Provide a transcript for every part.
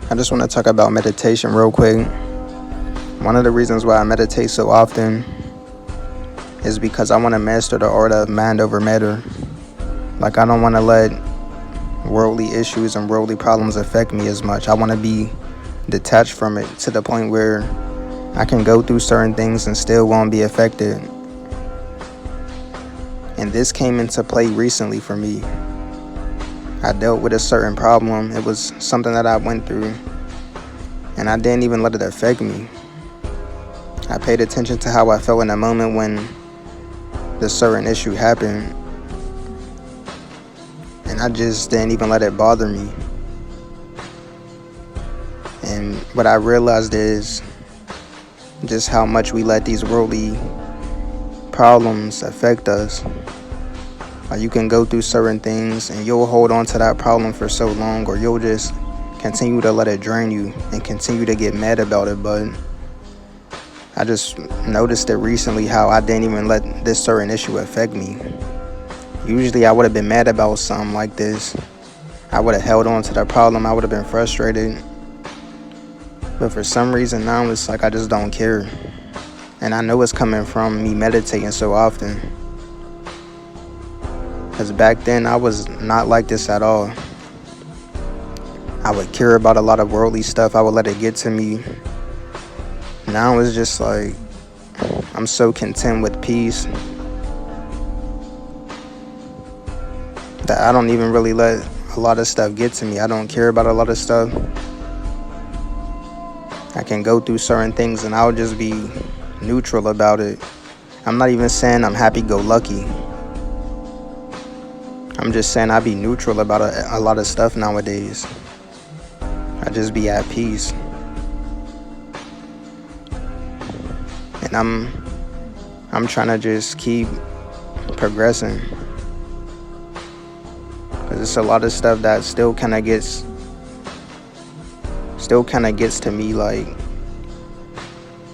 I just want to talk about meditation real quick. One of the reasons why I meditate so often is because I want to master the art of mind over matter. Like, I don't want to let worldly issues and worldly problems affect me as much. I want to be detached from it to the point where I can go through certain things and still won't be affected. And this came into play recently for me. I dealt with a certain problem. It was something that I went through, and I didn't even let it affect me. I paid attention to how I felt in the moment when the certain issue happened, and I just didn't even let it bother me. And what I realized is just how much we let these worldly problems affect us. Like, you can go through certain things and you'll hold on to that problem for so long, or you'll just continue to let it drain you and continue to get mad about it. But I just noticed it recently how I didn't even let this certain issue affect me. Usually I would have been mad about something like this. I would have held on to the problem. I would have been frustrated. But for some reason now it's like I just don't care. And I know it's coming from me meditating so often. Because back then I was not like this at all. I would care about a lot of worldly stuff. I would let it get to me. Now it's just like I'm so content with peace that I don't even really let a lot of stuff get to me. I don't care about a lot of stuff. I can go through certain things and I'll just be neutral about it. I'm not even saying I'm happy-go-lucky. I'm just saying I be neutral about a lot of stuff nowadays. I just be at peace. And I'm trying to just keep progressing. Cause it's a lot of stuff that still kind of gets to me. Like,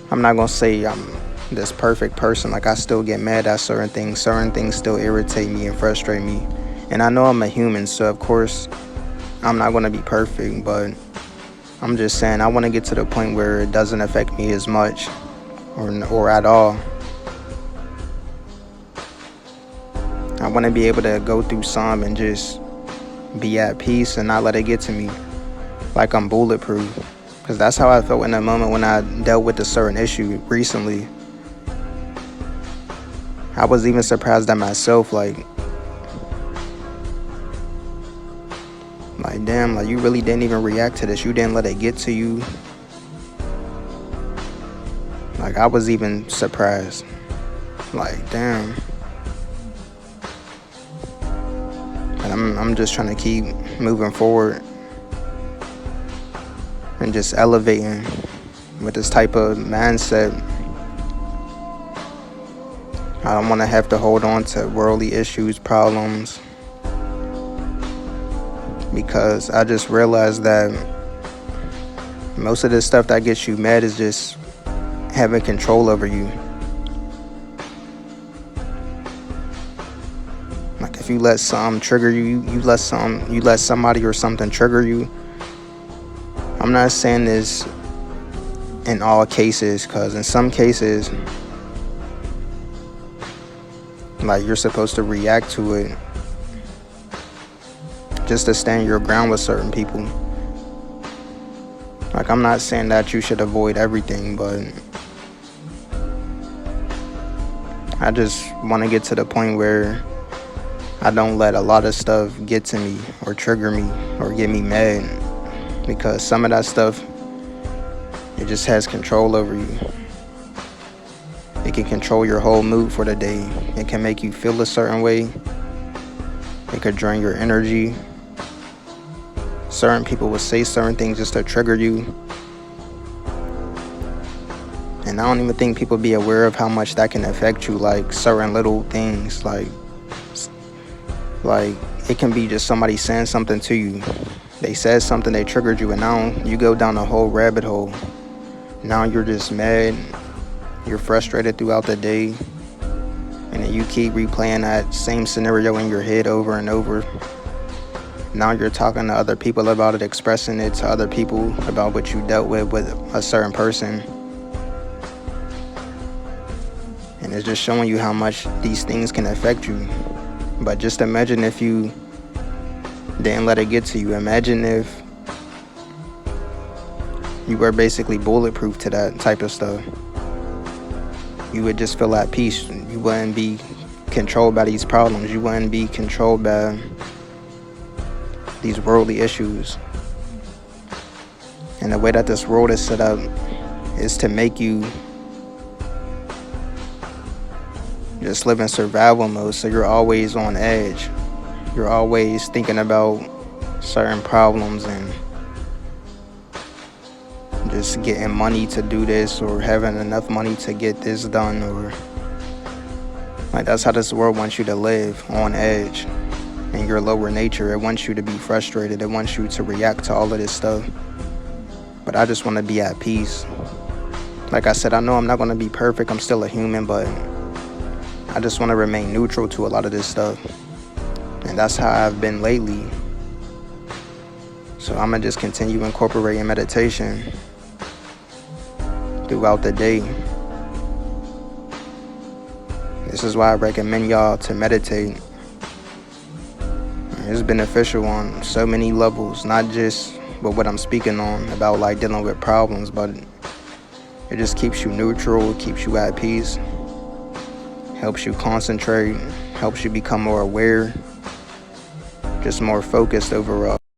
I'm not gonna say I'm this perfect person. Like, I still get mad at certain things. Certain things still irritate me and frustrate me. And I know I'm a human, so of course I'm not gonna be perfect. But I'm just saying I want to get to the point where it doesn't affect me as much, or at all. I want to be able to go through some and just be at peace and not let it get to me, like I'm bulletproof. Because that's how I felt in the moment when I dealt with a certain issue recently. I was even surprised at myself, like damn, like, you really didn't even react to this. You didn't let it get to you. Like, I was even surprised. Like, damn. And I'm just trying to keep moving forward and just elevating with this type of mindset. I don't want to have to hold on to worldly issues, problems, because I just realized that most of the stuff that gets you mad is just having control over you. Like, if you let something trigger you, you let somebody or something trigger you. I'm not saying this in all cases, because in some cases, like, you're supposed to react to it just to stand your ground with certain people. Like, I'm not saying that you should avoid everything, but I just want to get to the point where I don't let a lot of stuff get to me or trigger me or get me mad, because some of that stuff, it just has control over you. It can control your whole mood for the day. It can make you feel a certain way. It could drain your energy. Certain people will say certain things just to trigger you. And I don't even think people be aware of how much that can affect you. Like, certain little things, like it can be just somebody saying something to you. They said something, they triggered you, and now you go down a whole rabbit hole. Now you're just mad. You're frustrated throughout the day. And then you keep replaying that same scenario in your head over and over. Now you're talking to other people about it, expressing it to other people about what you dealt with a certain person. And it's just showing you how much these things can affect you. But just imagine if you didn't let it get to you. Imagine if you were basically bulletproof to that type of stuff. You would just feel at peace. You wouldn't be controlled by these problems. You wouldn't be controlled by these worldly issues. And the way that this world is set up is to make you just live in survival mode. So you're always on edge. You're always thinking about certain problems and just getting money to do this, or having enough money to get this done, or like that's how this world wants you to live, on edge. In your lower nature, it wants you to be frustrated. It wants you to react to all of this stuff. But I just want to be at peace. Like I said, I know I'm not going to be perfect. I'm still a human, but I just want to remain neutral to a lot of this stuff. And that's how I've been lately. So I'm going to just continue incorporating meditation throughout the day. This is why I recommend y'all to meditate. It's beneficial on so many levels, not just with what I'm speaking on about like dealing with problems, but it just keeps you neutral, keeps you at peace, helps you concentrate, helps you become more aware, just more focused overall.